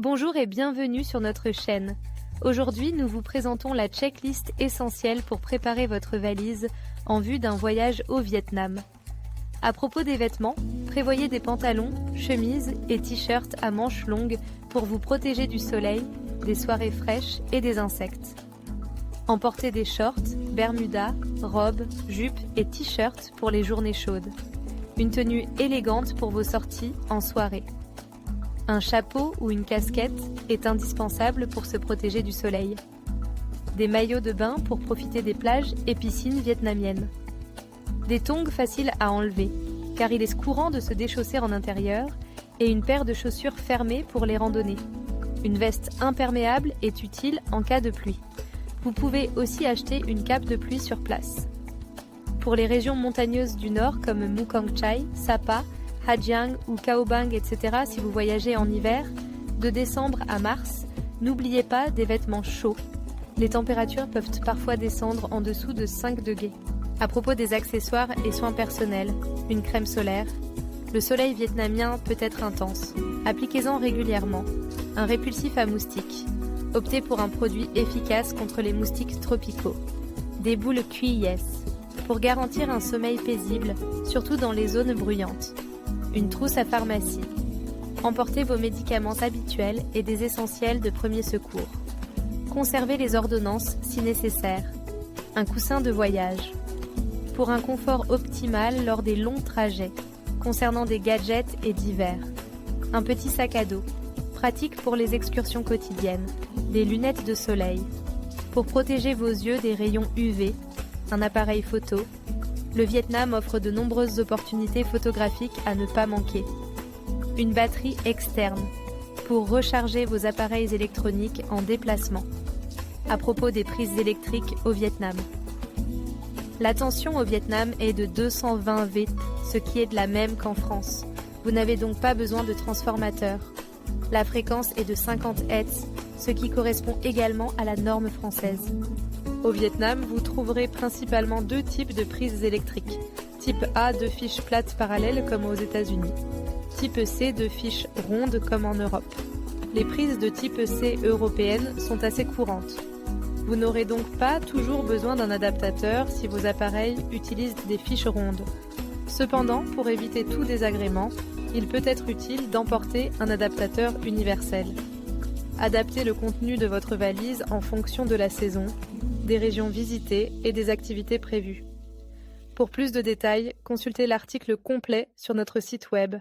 Bonjour et bienvenue sur notre chaîne. Aujourd'hui, nous vous présentons la checklist essentielle pour préparer votre valise en vue d'un voyage au Vietnam. À propos des vêtements, prévoyez des pantalons, chemises et t-shirts à manches longues pour vous protéger du soleil, des soirées fraîches et des insectes. Emportez des shorts, bermudas, robes, jupes et t-shirts pour les journées chaudes. Une tenue élégante pour vos sorties en soirée. Un chapeau ou une casquette est indispensable pour se protéger du soleil. Des maillots de bain pour profiter des plages et piscines vietnamiennes. Des tongs faciles à enlever, car il est courant de se déchausser en intérieur, et une paire de chaussures fermées pour les randonnées. Une veste imperméable est utile en cas de pluie. Vous pouvez aussi acheter une cape de pluie sur place. Pour les régions montagneuses du nord comme Mukang Chai, Sapa, Ha Giang ou Cao Bang, etc. si vous voyagez en hiver, de décembre à mars, n'oubliez pas des vêtements chauds. Les températures peuvent parfois descendre en dessous de 5 degrés. À propos des accessoires et soins personnels, une crème solaire. Le soleil vietnamien peut être intense. Appliquez-en régulièrement. Un répulsif à moustiques. Optez pour un produit efficace contre les moustiques tropicaux. Des boules QIS pour garantir un sommeil paisible, surtout dans les zones bruyantes. Une trousse à pharmacie. Emportez vos médicaments habituels et des essentiels de premier secours. Conservez les ordonnances si nécessaire. Un coussin de voyage. Pour un confort optimal lors des longs trajets, concernant des gadgets et divers. Un petit sac à dos, pratique pour les excursions quotidiennes. Des lunettes de soleil. Pour protéger vos yeux des rayons UV. Un appareil photo. Le Vietnam offre de nombreuses opportunités photographiques à ne pas manquer. Une batterie externe pour recharger vos appareils électroniques en déplacement. À propos des prises électriques au Vietnam. La tension au Vietnam est de 220 V, ce qui est de la même qu'en France. Vous n'avez donc pas besoin de transformateur. La fréquence est de 50 Hz, ce qui correspond également à la norme française. Au Vietnam, vous trouverez principalement deux types de prises électriques. Type A de fiches plates parallèles comme aux États-Unis. Type C de fiches rondes comme en Europe. Les prises de type C européennes sont assez courantes. Vous n'aurez donc pas toujours besoin d'un adaptateur si vos appareils utilisent des fiches rondes. Cependant, pour éviter tout désagrément, il peut être utile d'emporter un adaptateur universel. Adaptez le contenu de votre valise en fonction de la saison, des régions visitées et des activités prévues. Pour plus de détails, consultez l'article complet sur notre site web.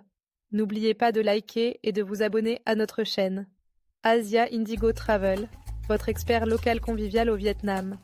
N'oubliez pas de liker et de vous abonner à notre chaîne. Asia Indigo Travel, votre expert local convivial au Vietnam.